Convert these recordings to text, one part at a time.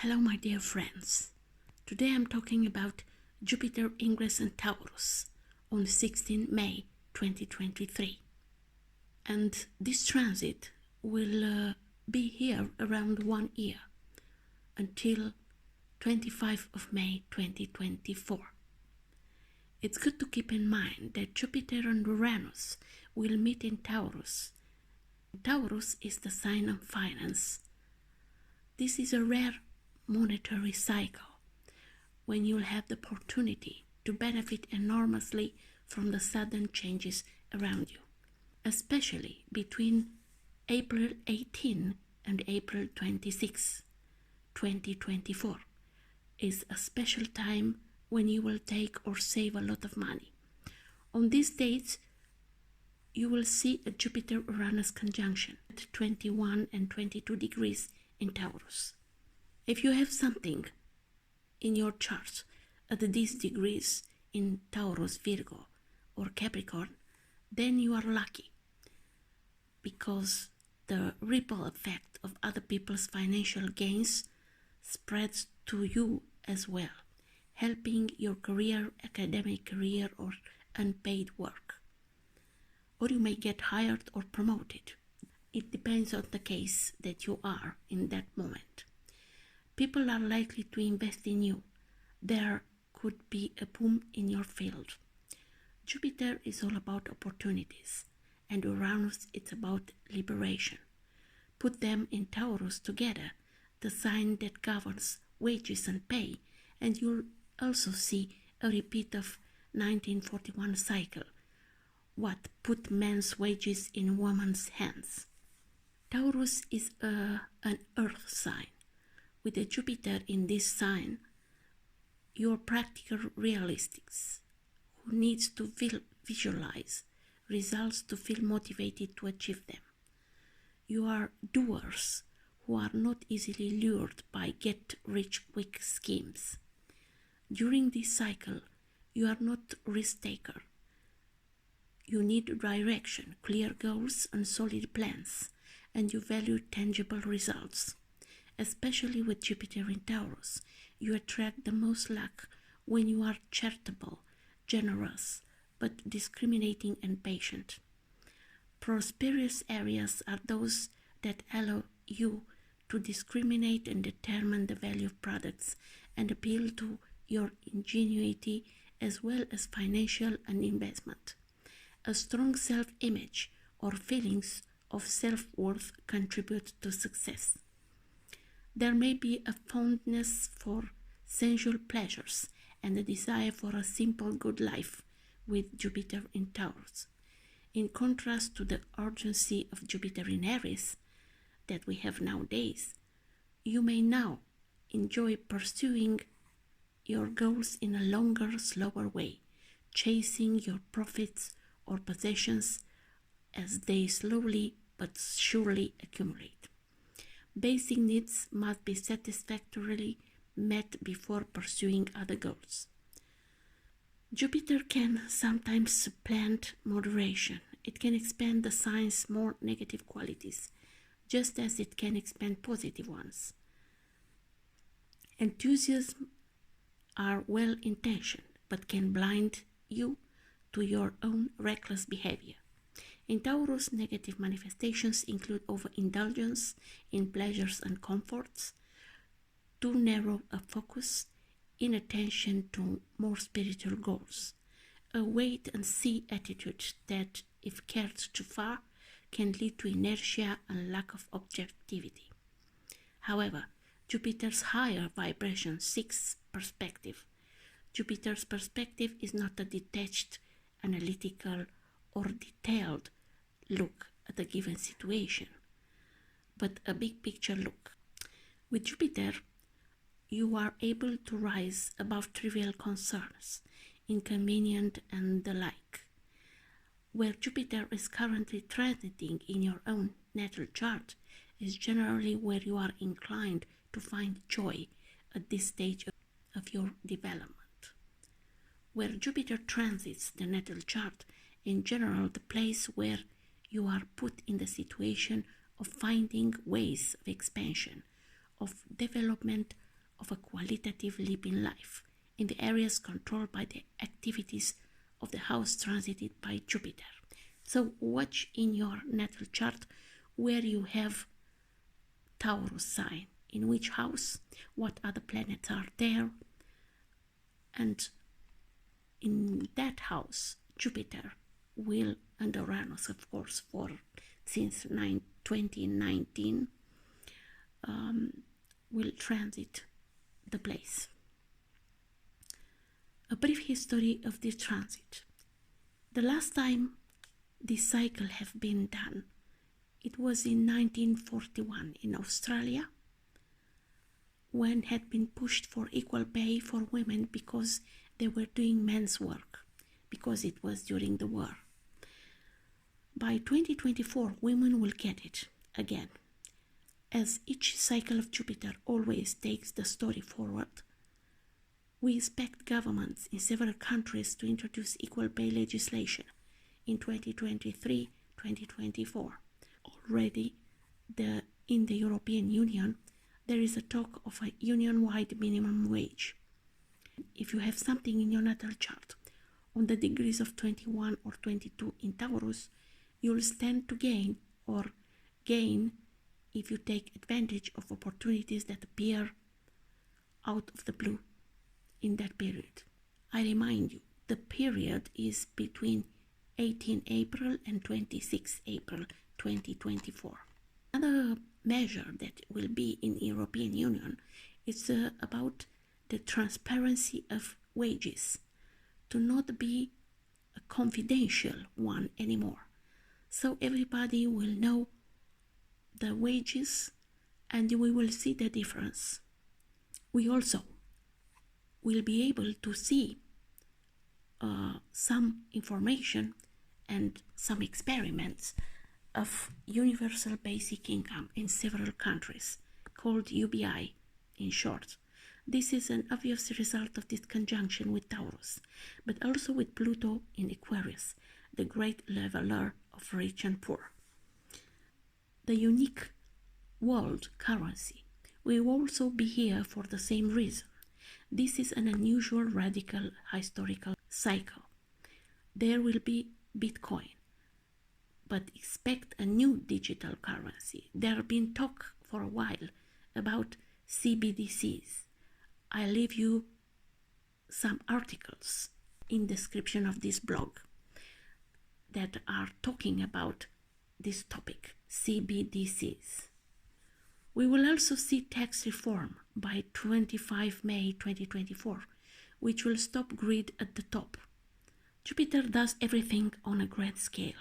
Hello my dear friends. Today I'm talking about Jupiter ingress in Taurus on 16 May 2023. And this transit will be here around 1 year until 25 of May 2024. It's good to keep in mind that Jupiter and Uranus will meet in Taurus. Taurus is the sign of finance. This is a rare monetary cycle when you'll have the opportunity to benefit enormously from the sudden changes around you, especially between April 18 and April 26, 2024 is a special time when you will take or save a lot of money. On these dates, you will see a Jupiter-Uranus conjunction at 21 and 22 degrees in Taurus. If you have something in your chart at these degrees in Taurus, Virgo, or Capricorn, then you are lucky, because the ripple effect of other people's financial gains spreads to you as well, helping your career, academic career, or unpaid work. Or you may get hired or promoted. It depends on the case that you are in that moment. People are likely to invest in you. There could be a boom in your field. Jupiter is all about opportunities, and Uranus is about liberation. Put them in Taurus together, the sign that governs wages and pay, and you'll also see a repeat of 1941 cycle, what put men's wages in women's hands. Taurus is an earth sign. With a Jupiter in this sign, you're practical realists who needs to visualize results to feel motivated to achieve them. You are doers who are not easily lured by get-rich-quick schemes. During this cycle, you are not risk-taker. You need direction, clear goals, and solid plans, and you value tangible results. Especially with Jupiter in Taurus, you attract the most luck when you are charitable, generous, but discriminating and patient. Prosperous areas are those that allow you to discriminate and determine the value of products and appeal to your ingenuity as well as financial and investment. A strong self-image or feelings of self-worth contribute to success. There may be a fondness for sensual pleasures and a desire for a simple good life with Jupiter in Taurus. In contrast to the urgency of Jupiter in Aries that we have nowadays, you may now enjoy pursuing your goals in a longer, slower way, chasing your profits or possessions as they slowly but surely accumulate. Basic needs must be satisfactorily met before pursuing other goals. Jupiter can sometimes supplant moderation. It can expand the sign's more negative qualities, just as it can expand positive ones. Enthusiasm are well-intentioned, but can blind you to your own reckless behavior. In Taurus, negative manifestations include overindulgence in pleasures and comforts, too narrow a focus, inattention to more spiritual goals, a wait-and-see attitude that, if carried too far, can lead to inertia and lack of objectivity. However, Jupiter's higher vibration seeks perspective. Jupiter's perspective is not a detached, analytical, or detailed look at a given situation, but a big picture look. With Jupiter, you are able to rise above trivial concerns, inconvenient and the like. Where Jupiter is currently transiting in your own natal chart is generally where you are inclined to find joy at this stage of your development. Where Jupiter transits the natal chart, in general the place where you are put in the situation of finding ways of expansion, of development, of a qualitative leap in life in the areas controlled by the activities of the house transited by Jupiter. So watch in your natal chart where you have Taurus sign, in which house, what other planets are there, and in that house Jupiter will, and Uranus of course since 2019, will transit the place. A brief history of this transit. The last time this cycle have been done, it was in 1941 in Australia, when had been pushed for equal pay for women because they were doing men's work, because it was during the war. By 2024, women will get it again. As each cycle of Jupiter always takes the story forward, we expect governments in several countries to introduce equal pay legislation in 2023-2024. Already in the European Union, there is a talk of a union-wide minimum wage. If you have something in your natal chart on the degrees of 21 or 22 in Taurus, you'll stand to gain if you take advantage of opportunities that appear out of the blue in that period. I remind you, the period is between 18 April and 26 April 2024. Another measure that will be in the European Union is about the transparency of wages, to not be a confidential one anymore. So everybody will know the wages and we will see the difference. We also will be able to see some information and some experiments of universal basic income in several countries, called UBI in short. This is an obvious result of this conjunction with Taurus, but also with Pluto in Aquarius, the great leveler of rich and poor. The unique world currency will also be here for the same reason. This is an unusual, radical, historical cycle. There will be Bitcoin, but expect a new digital currency. There have been talk for a while about CBDCs. I'll leave you some articles in the description of this blog that are talking about this topic, CBDCs. We will also see tax reform by 25 May 2024, which will stop greed at the top. Jupiter does everything on a grand scale.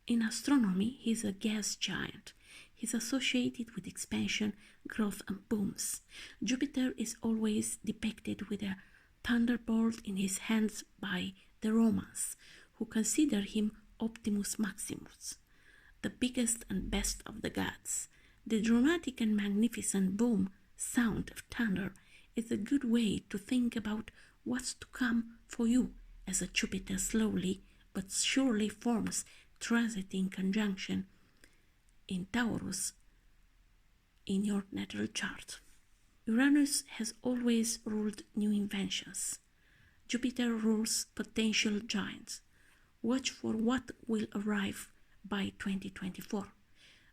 In astronomy, he's a gas giant. He's associated with expansion, growth, and booms. Jupiter is always depicted with a thunderbolt in his hands by the Romans, who consider him Optimus Maximus, the biggest and best of the gods. The dramatic and magnificent boom sound of thunder is a good way to think about what's to come for you as a Jupiter slowly but surely forms transiting conjunction in Taurus in your natal chart. Uranus has always ruled new inventions. Jupiter rules potential giants. Watch for what will arrive by 2024.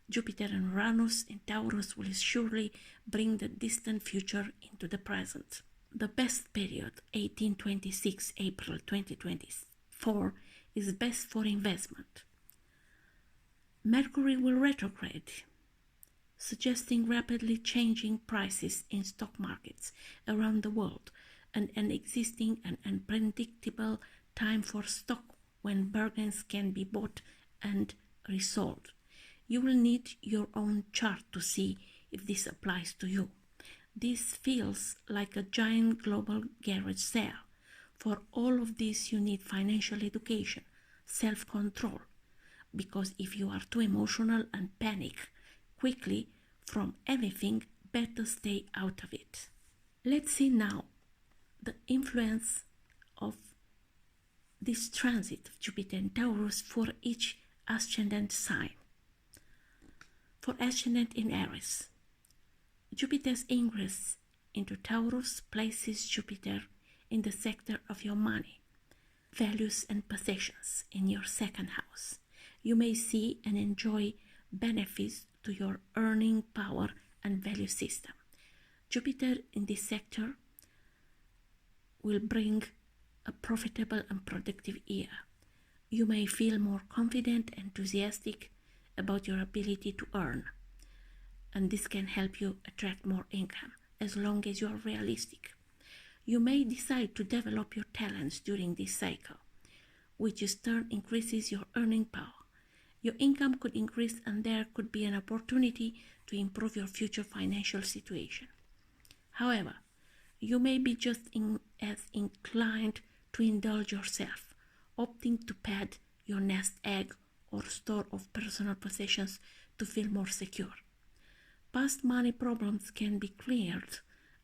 Jupiter and Uranus in Taurus will surely bring the distant future into the present. The best period, 1826 April 2024, is best for investment. Mercury will retrograde, suggesting rapidly changing prices in stock markets around the world and an existing and unpredictable time for stock when bargains can be bought and resold. You will need your own chart to see if this applies to you. This feels like a giant global garage sale. For all of this, you need financial education, self-control, because if you are too emotional and panic quickly from anything, better stay out of it. Let's see now the influence of this transit of Jupiter and Taurus for each ascendant sign. For ascendant in Aries, Jupiter's ingress into Taurus places Jupiter in the sector of your money, values and possessions in your second house. You may see and enjoy benefits to your earning power and value system. Jupiter in this sector will bring a profitable and productive year. You may feel more confident, enthusiastic about your ability to earn, and this can help you attract more income as long as you are realistic. You may decide to develop your talents during this cycle, which in turn increases your earning power. Your income could increase and there could be an opportunity to improve your future financial situation. However, you may be just as inclined to indulge yourself, opting to pad your nest egg or store of personal possessions to feel more secure. Past money problems can be cleared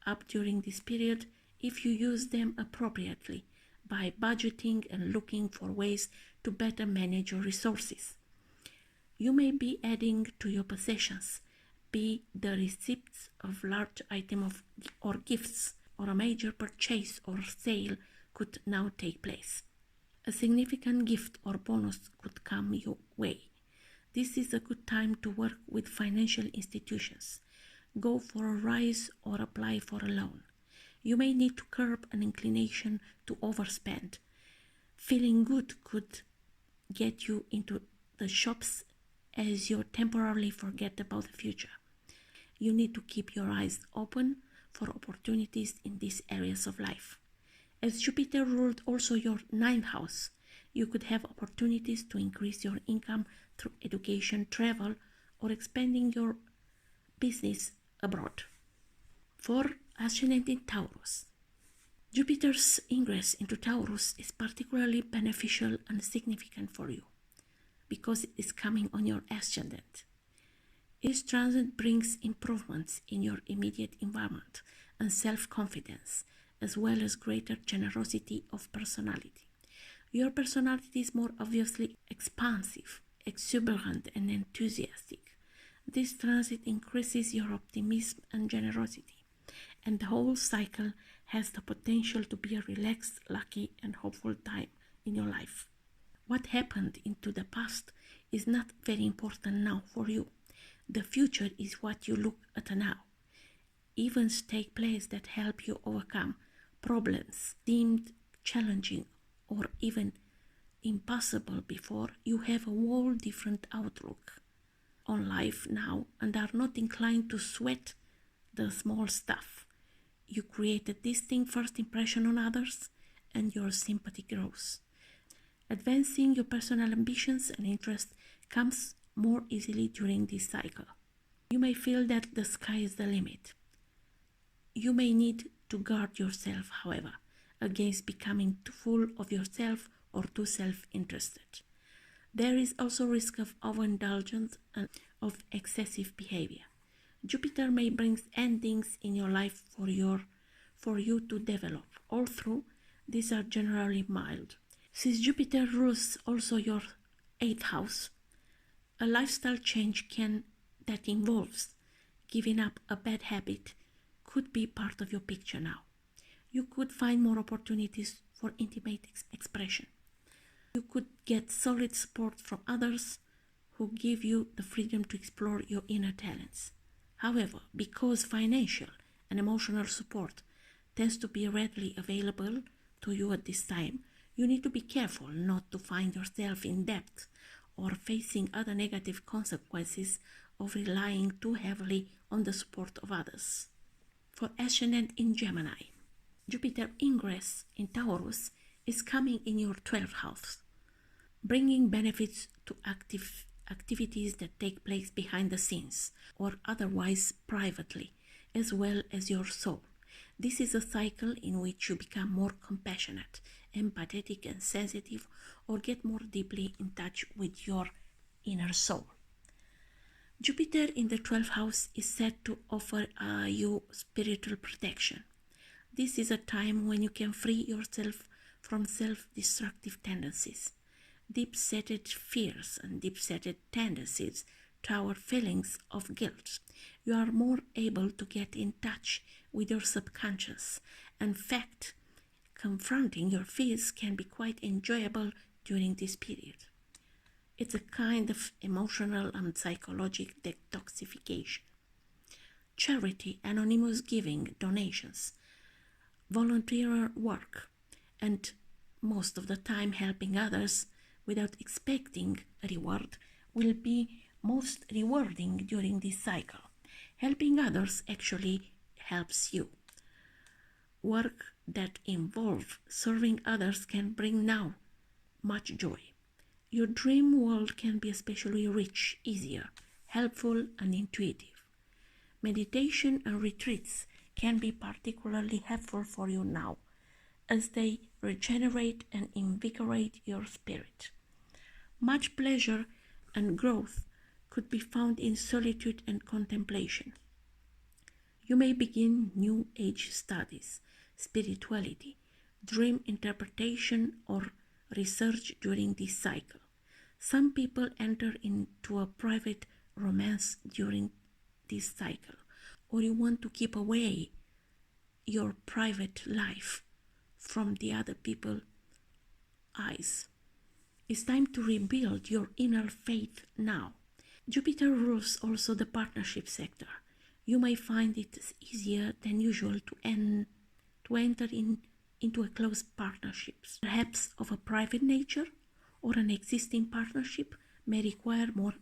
up during this period if you use them appropriately by budgeting and looking for ways to better manage your resources. You may be adding to your possessions, be the receipts of large items or gifts, or a major purchase or sale could now take place. A significant gift or bonus could come your way. This is a good time to work with financial institutions. Go for a rise or apply for a loan. You may need to curb an inclination to overspend. Feeling good could get you into the shops as you temporarily forget about the future. You need to keep your eyes open for opportunities in these areas of life. As Jupiter ruled also your ninth house, you could have opportunities to increase your income through education, travel, or expanding your business abroad. For Ascendant in Taurus, Jupiter's ingress into Taurus is particularly beneficial and significant for you because it is coming on your Ascendant. This transit brings improvements in your immediate environment and self-confidence, as well as greater generosity of personality. Your personality is more obviously expansive, exuberant, and enthusiastic. This transit increases your optimism and generosity, and the whole cycle has the potential to be a relaxed, lucky, and hopeful time in your life. What happened into the past is not very important now for you. The future is what you look at now. Events take place that help you overcome problems deemed challenging or even impossible before. You have a whole different outlook on life now and are not inclined to sweat the small stuff. You create a distinct first impression on others and your sympathy grows. Advancing your personal ambitions and interests comes more easily during this cycle. You may feel that the sky is the limit. You may need to guard yourself, however, against becoming too full of yourself or too self-interested. There is also risk of overindulgence and of excessive behavior. Jupiter may bring endings in your life for you to develop. Although these are generally mild. Since Jupiter rules also your 8th house, a lifestyle change that involves giving up a bad habit could be part of your picture now. You could find more opportunities for intimate expression. You could get solid support from others who give you the freedom to explore your inner talents. However, because financial and emotional support tends to be readily available to you at this time, you need to be careful not to find yourself in debt or facing other negative consequences of relying too heavily on the support of others. For Ascendant in Gemini, Jupiter ingress in Taurus is coming in your 12th house, bringing benefits to activities that take place behind the scenes or otherwise privately, as well as your soul. This is a cycle in which you become more compassionate, empathetic, and sensitive, or get more deeply in touch with your inner soul. Jupiter in the 12th house is said to offer you spiritual protection. This is a time when you can free yourself from self-destructive tendencies, deep-seated fears, and deep-seated tendencies toward feelings of guilt. You are more able to get in touch with your subconscious. In fact, confronting your fears can be quite enjoyable during this period. It's a kind of emotional and psychological detoxification. Charity, anonymous giving, donations, volunteer work, and most of the time helping others without expecting a reward will be most rewarding during this cycle. Helping others actually helps you. Work that involves serving others can bring now much joy. Your dream world can be especially rich, easier, helpful, and intuitive. Meditation and retreats can be particularly helpful for you now, as they regenerate and invigorate your spirit. Much pleasure and growth could be found in solitude and contemplation. You may begin New Age studies, spirituality, dream interpretation, or research during this cycle. Some people enter into a private romance during this cycle, or you want to keep away your private life from the other people's eyes. It's time to rebuild your inner faith now. Jupiter rules also the partnership sector. You may find it easier than usual to enter into a close partnership, perhaps of a private nature, or an existing partnership may require more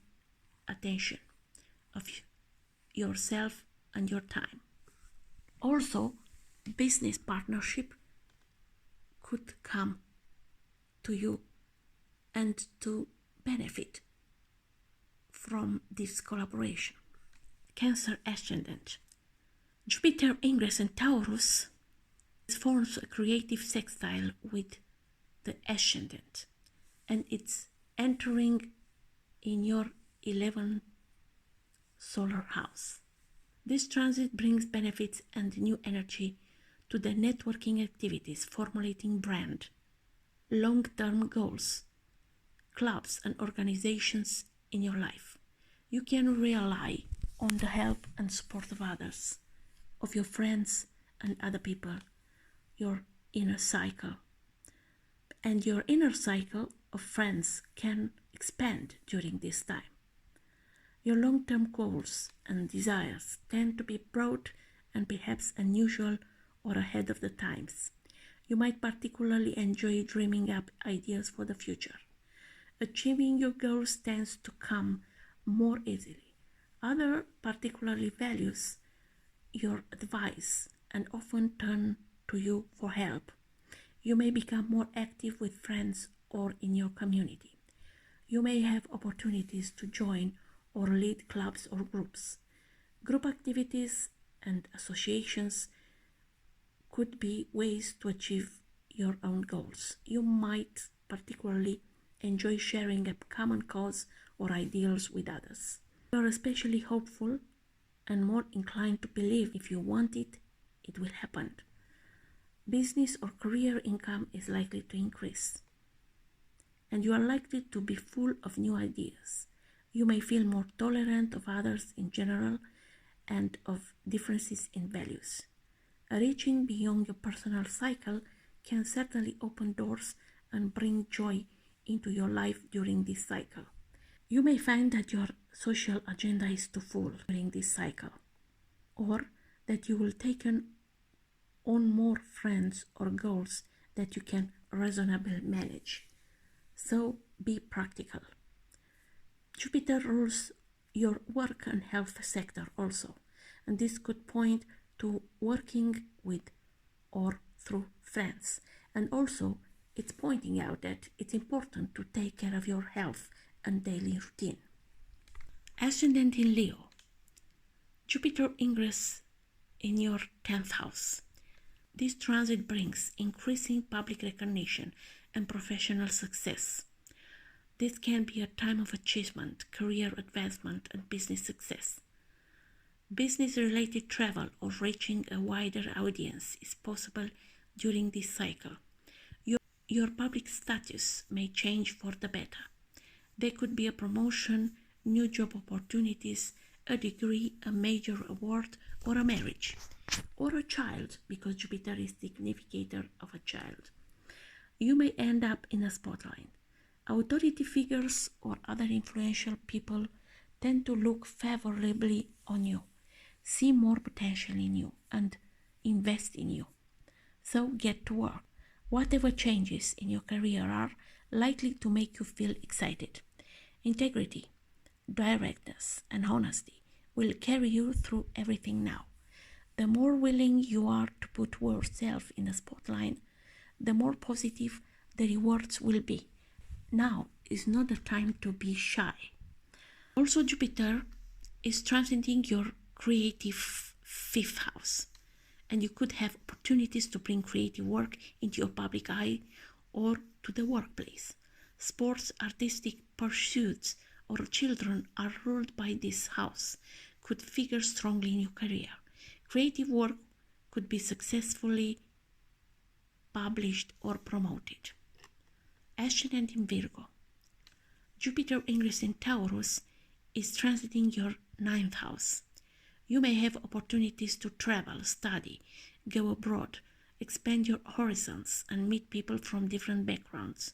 attention of yourself and your time. Also, business partnership could come to you and to benefit from this collaboration. Cancer Ascendant. Jupiter ingress in Taurus forms a creative sextile with the Ascendant, and it's entering in your 11th solar house. This transit brings benefits and new energy to the networking activities, formulating brand, long-term goals, clubs and organizations in your life. You can rely on the help and support of others, of your friends and other people, your inner cycle. And your inner cycle of friends can expand during this time. Your long-term goals and desires tend to be broad and perhaps unusual or ahead of the times. You might particularly enjoy dreaming up ideas for the future. Achieving your goals tends to come more easily. Others particularly values your advice and often turn to you for help. You may become more active with friends or in your community. You may have opportunities to join or lead clubs or groups. Group activities and associations could be ways to achieve your own goals. You might particularly enjoy sharing a common cause or ideals with others. You are especially hopeful and more inclined to believe if you want it, it will happen. Business or career income is likely to increase, and you are likely to be full of new ideas. You may feel more tolerant of others in general and of differences in values. Reaching beyond your personal cycle can certainly open doors and bring joy into your life during this cycle. You may find that your social agenda is too full during this cycle, or that you will take on more friends or goals that you can reasonably manage. So be practical. Jupiter rules your work and health sector also, and this could point to working with or through friends. And also, it's pointing out that it's important to take care of your health and daily routine. Ascendant in Leo. Jupiter ingress in your 10th house. This transit brings increasing public recognition and professional success. This can be a time of achievement, career advancement, and business success. Business-related travel or reaching a wider audience is possible during this cycle. Your public status may change for the better. There could be a promotion, new job opportunities, a degree, a major award, or a marriage, or a child, because Jupiter is the significator of a child. You may end up in a spotlight. Authority figures or other influential people tend to look favorably on you, see more potential in you, and invest in you. So get to work. Whatever changes in your career are likely to make you feel excited. Integrity, directness, and honesty will carry you through everything now. The more willing you are to put yourself in the spotlight, the more positive the rewards will be. Now is not the time to be shy. Also, Jupiter is transiting your creative fifth house, and you could have opportunities to bring creative work into your public eye or to the workplace. Sports, artistic pursuits, or children are ruled by this house, could figure strongly in your career. Creative work could be successfully published or promoted. Ascendant in Virgo. Jupiter ingress in Taurus is transiting your ninth house. You may have opportunities to travel, study, go abroad, expand your horizons, and meet people from different backgrounds.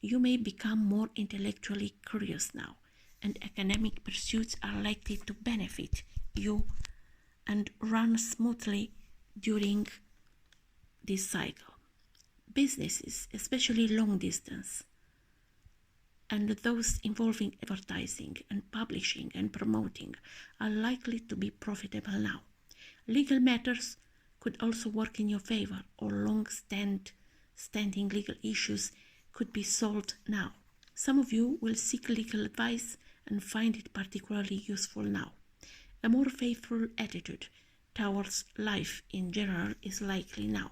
You may become more intellectually curious now, and academic pursuits are likely to benefit you and run smoothly during this cycle. Businesses, especially long distance, and those involving advertising and publishing and promoting, are likely to be profitable now. Legal matters could also work in your favor, or long-standing legal issues could be solved now. Some of you will seek legal advice and find it particularly useful now. A more faithful attitude towards life in general is likely now.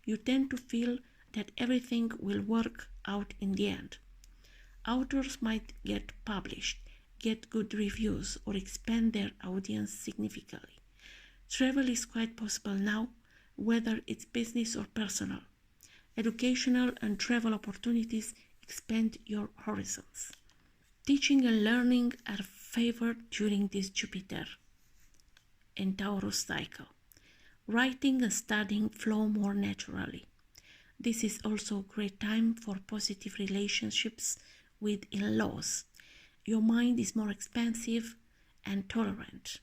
You tend to feel that everything will work out in the end. Authors might get published, get good reviews, or expand their audience significantly. Travel is quite possible now, whether it's business or personal. Educational and travel opportunities expand your horizons. Teaching and learning are favored during this Jupiter and Taurus cycle. Writing and studying flow more naturally. This is also a great time for positive relationships with in-laws. Your mind is more expansive and tolerant,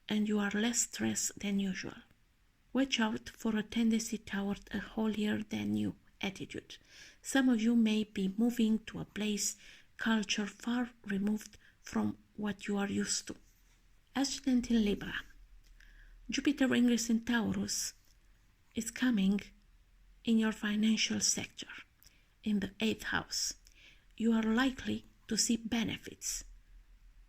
and you are less stressed than usual. Watch out for a tendency toward a holier-than-you attitude. Some of you may be moving to a place, culture far removed from what you are used to. Ascendant in Libra. Jupiter ingress in Taurus is coming in your financial sector, in the 8th house. You are likely to see benefits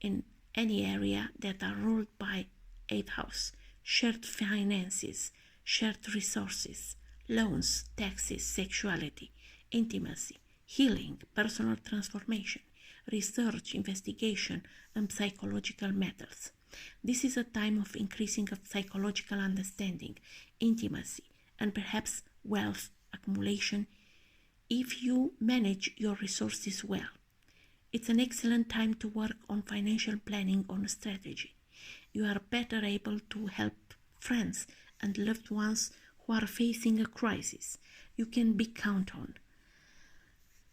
in any area that are ruled by 8th house: shared finances, shared resources, loans, taxes, sexuality, intimacy, healing, personal transformation, research, investigation, and psychological matters. This is a time of increasing of psychological understanding, intimacy, and perhaps wealth accumulation if you manage your resources well. It's an excellent time to work on financial planning or strategy. You are better able to help friends and loved ones who are facing a crisis. You can be counted on.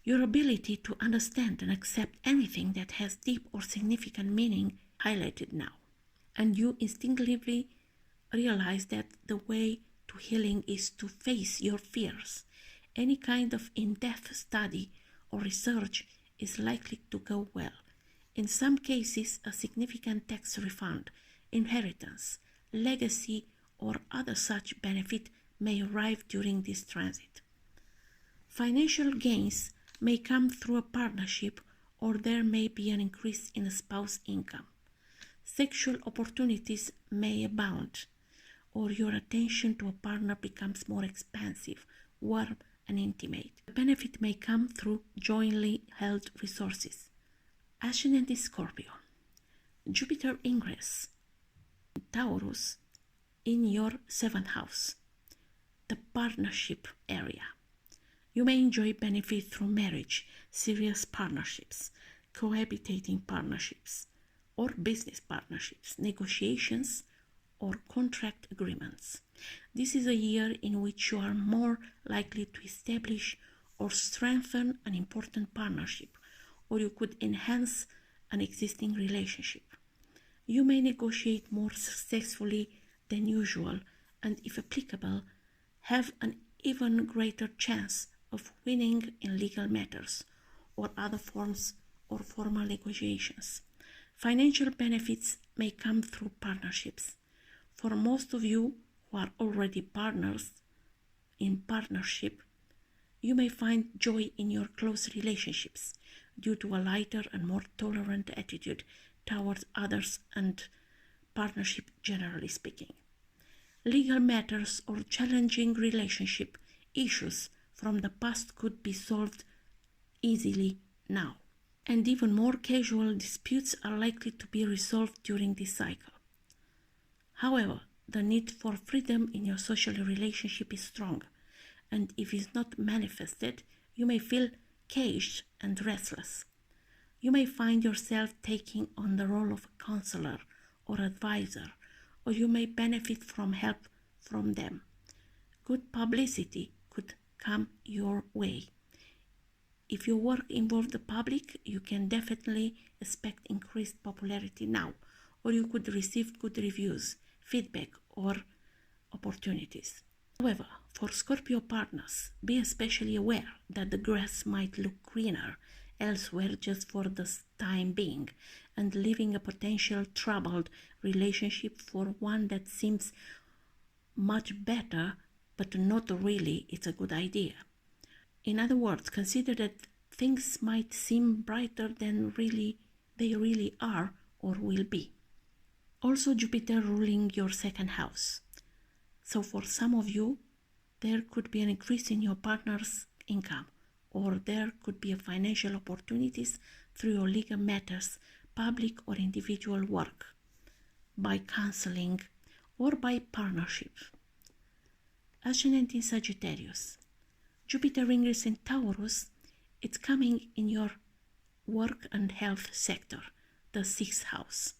Your ability to understand and accept anything that has deep or significant meaning highlighted now. And you instinctively realize that the way to healing is to face your fears. Any kind of in-depth study or research is likely to go well. In some cases, a significant tax refund, inheritance, legacy, or other such benefit may arrive during this transit. Financial gains may come through a partnership, or there may be an increase in a spouse income. Sexual opportunities may abound, or your attention to a partner becomes more expansive, warm, and intimate. The benefit may come through jointly held resources. Ascendant is Scorpio. Jupiter ingress Taurus in your 7th house, the partnership area. You may enjoy benefit through marriage, serious partnerships, cohabitating partnerships, or business partnerships, negotiations, or contract agreements. This is a year in which you are more likely to establish or strengthen an important partnership, or you could enhance an existing relationship. You may negotiate more successfully than usual and, if applicable, have an even greater chance of winning in legal matters or other forms or formal negotiations. Financial benefits may come through partnerships. For most of you who are already partners in partnership, you may find joy in your close relationships due to a lighter and more tolerant attitude towards others and partnership generally speaking. Legal matters or challenging relationship issues from the past could be solved easily now. And even more casual disputes are likely to be resolved during this cycle. However, the need for freedom in your social relationship is strong, and if it is not manifested, you may feel caged and restless. You may find yourself taking on the role of a counselor or advisor, or you may benefit from help from them. Good publicity could come your way. If your work involves the public, you can definitely expect increased popularity now, or you could receive good reviews, feedback, or opportunities. However, for Scorpio partners, be especially aware that the grass might look greener elsewhere just for the time being, and leaving a potential troubled relationship for one that seems much better, but not really, it's a good idea. In other words, consider that things might seem brighter than they really are or will be. Also, Jupiter ruling your second house. So for some of you, there could be an increase in your partner's income, or there could be financial opportunities through your legal matters, public or individual work, by counseling, or by partnership. Ascendant in Sagittarius. Jupiter ingress in Taurus, it's coming in your work and health sector, the sixth house.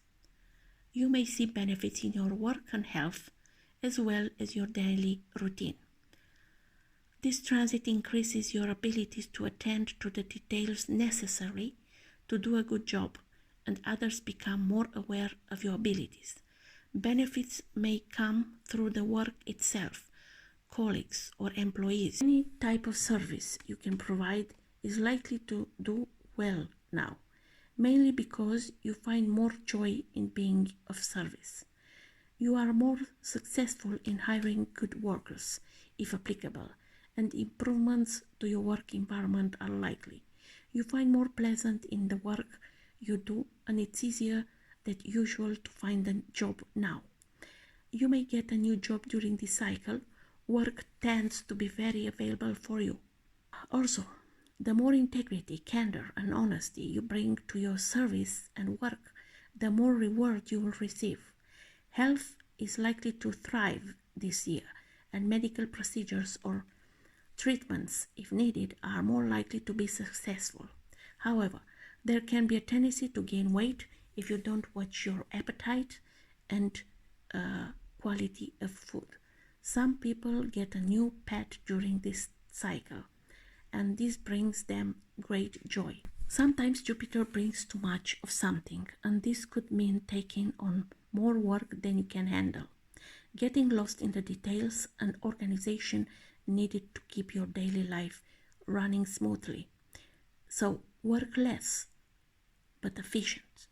You may see benefits in your work and health as well as your daily routine. This transit increases your abilities to attend to the details necessary to do a good job, and others become more aware of your abilities. Benefits may come through the work itself, colleagues or employees. Any type of service you can provide is likely to do well now, mainly because you find more joy in being of service. You are more successful in hiring good workers, if applicable, and improvements to your work environment are likely. You find more pleasant in the work you do, and it's easier than usual to find a job now. You may get a new job during this cycle. Work tends to be very available for you. Also, the more integrity, candor, and honesty you bring to your service and work, the more reward you will receive. Health is likely to thrive this year, and medical procedures or treatments, if needed, are more likely to be successful. However, there can be a tendency to gain weight if you don't watch your appetite and quality of food. Some people get a new pet during this cycle, and this brings them great joy. Sometimes Jupiter brings too much of something, and this could mean taking on more work than you can handle, getting lost in the details and organization needed to keep your daily life running smoothly. So work less, but efficient.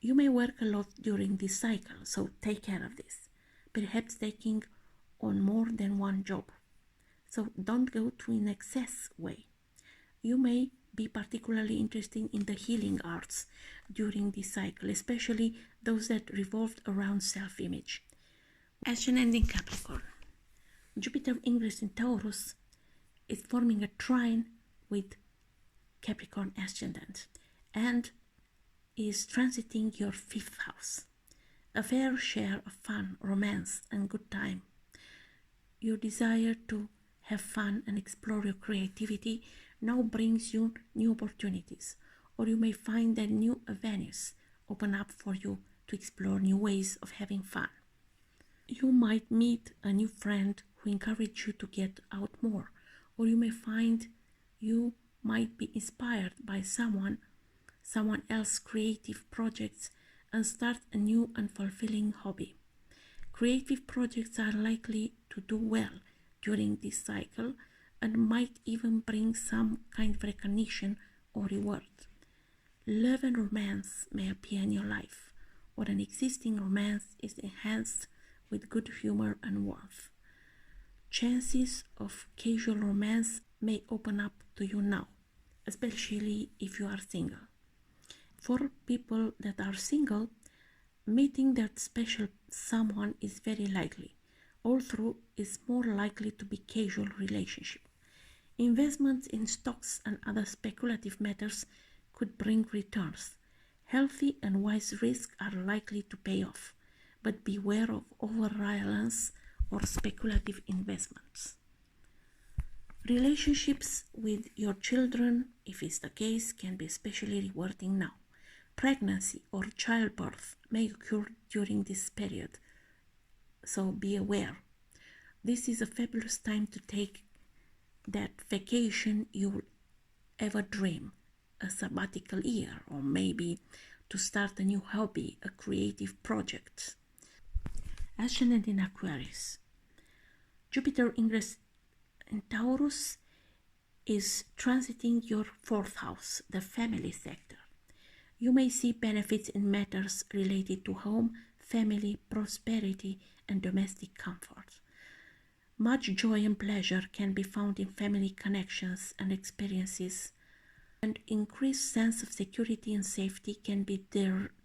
You may work a lot during this cycle, so take care of this, perhaps taking on more than one job. So don't go to an excess way. You may be particularly interested in the healing arts during this cycle, especially those that revolved around self-image. Ascendant in Capricorn. Jupiter ingress in Taurus is forming a trine with Capricorn ascendant and is transiting your fifth house. A fair share of fun, romance, and good time. Your desire to have fun and explore your creativity now brings you new opportunities, or you may find that new avenues open up for you to explore new ways of having fun. You might meet a new friend who encourages you to get out more, or you may find you might be inspired by someone else's creative projects and start a new and fulfilling hobby. Creative projects are likely to do well during this cycle and might even bring some kind of recognition or reward. Love and romance may appear in your life, or an existing romance is enhanced with good humor and warmth. Chances of casual romance may open up to you now, especially if you are single. For people that are single, meeting that special someone is very likely, although it's more likely to be casual relationship. Investments in stocks and other speculative matters could bring returns. Healthy and wise risks are likely to pay off, but beware of over-reliance or speculative investments. Relationships with your children, if it's the case, can be especially rewarding now. Pregnancy or childbirth may occur during this period, so be aware. This is a fabulous time to take that vacation you'll ever dream, a sabbatical year, or maybe to start a new hobby, a creative project. Ascendant in Aquarius. Jupiter ingress in Taurus is transiting your 4th house, the family sector. You may see benefits in matters related to home, family, prosperity, and domestic comfort. Much joy and pleasure can be found in family connections and experiences, and increased sense of security and safety can be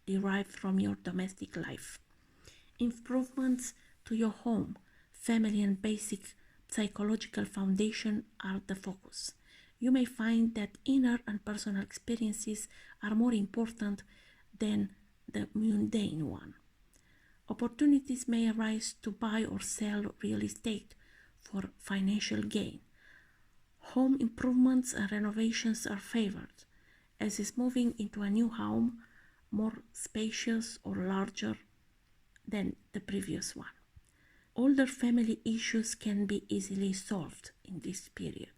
derived from your domestic life. Improvements to your home, family, and basic psychological foundation are the focus. You may find that inner and personal experiences are more important than the mundane one. Opportunities may arise to buy or sell real estate for financial gain. Home improvements and renovations are favored, as is moving into a new home more spacious or larger than the previous one. Older family issues can be easily solved in this period.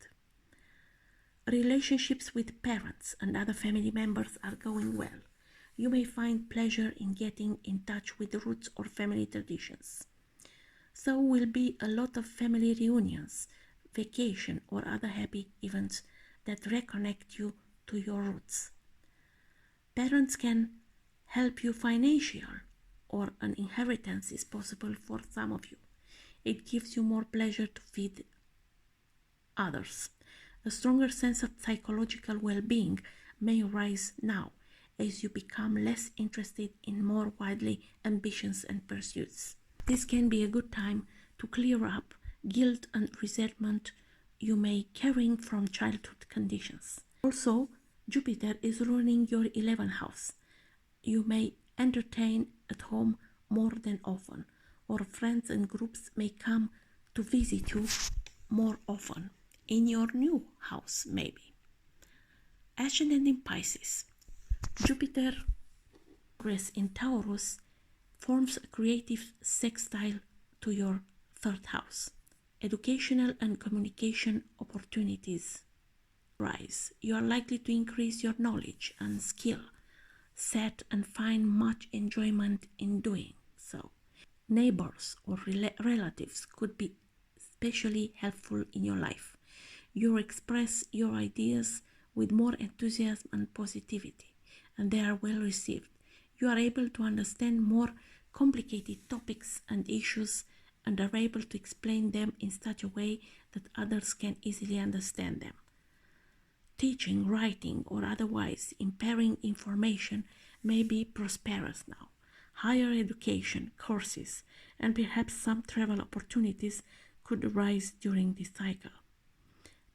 Relationships with parents and other family members are going well. You may find pleasure in getting in touch with roots or family traditions. So will be a lot of family reunions, vacation, or other happy events that reconnect you to your roots. Parents can help you financially, or an inheritance is possible for some of you. It gives you more pleasure to feed others. A stronger sense of psychological well-being may arise now as you become less interested in more widely ambitions and pursuits. This can be a good time to clear up guilt and resentment you may carrying from childhood conditions. Also, Jupiter is ruling your 11th house. You may entertain at home more than often, or friends and groups may come to visit you more often in your new house maybe. Ascendant in Pisces. Jupiter ingress in Taurus forms a creative sextile to your 3rd house. Educational and communication opportunities rise. You are likely to increase your knowledge and skill set and find much enjoyment in doing so. Neighbors or relatives could be especially helpful in your life. You express your ideas with more enthusiasm and positivity, and they are well received. You are able to understand more complicated topics and issues and are able to explain them in such a way that others can easily understand them. Teaching, writing, or otherwise imparting information may be prosperous now. Higher education, courses, and perhaps some travel opportunities could arise during this cycle.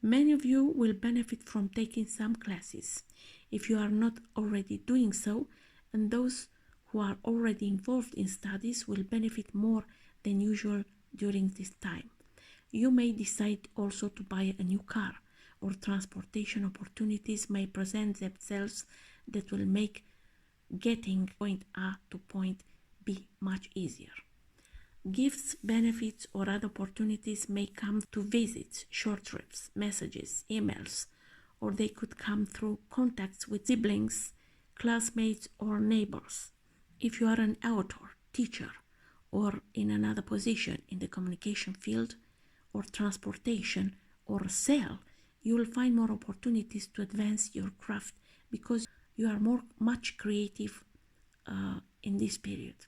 Many of you will benefit from taking some classes, if you are not already doing so, and those who are already involved in studies will benefit more than usual during this time. You may decide also to buy a new car, or transportation opportunities may present themselves that will make getting point A to point B much easier. Gifts, benefits, or other opportunities may come to visits, short trips, messages, emails, or they could come through contacts with siblings, classmates, or neighbors. If you are an author, teacher, or in another position in the communication field, or transportation, or sale, you will find more opportunities to advance your craft because you are much creative in this period.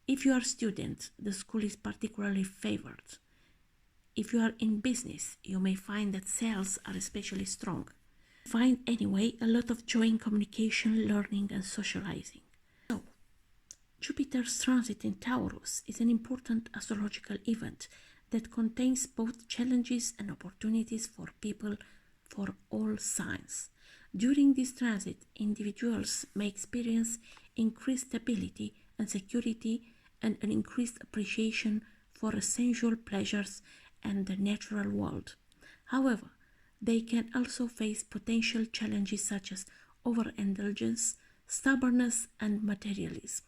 If you are a student, the school is particularly favored. If you are in business, you may find that sales are especially strong. Find anyway a lot of joy in communication, learning, and socializing. So, Jupiter's transit in Taurus is an important astrological event that contains both challenges and opportunities for people for all signs. During this transit, individuals may experience increased stability and security and an increased appreciation for sensual pleasures and the natural world. However, they can also face potential challenges such as overindulgence, stubbornness, and materialism.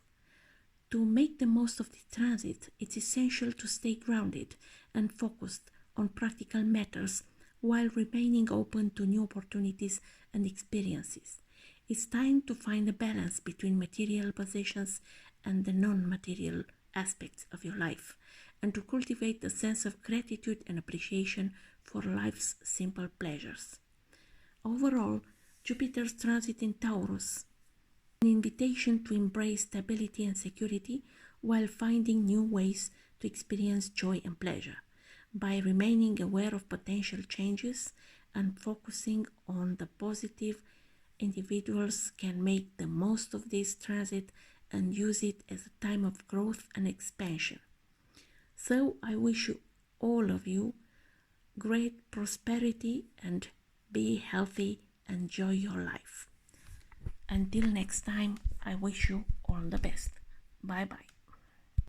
To make the most of the transit, it's essential to stay grounded and focused on practical matters while remaining open to new opportunities and experiences. It's time to find a balance between material possessions and the non-material aspects of your life, and to cultivate a sense of gratitude and appreciation for life's simple pleasures. Overall, Jupiter's transit in Taurus, an invitation to embrace stability and security while finding new ways to experience joy and pleasure. By remaining aware of potential changes and focusing on the positive, individuals can make the most of this transit and use it as a time of growth and expansion. So I wish you, all of you, great prosperity and be healthy, enjoy your life. Until next time, I wish you all the best. Bye bye.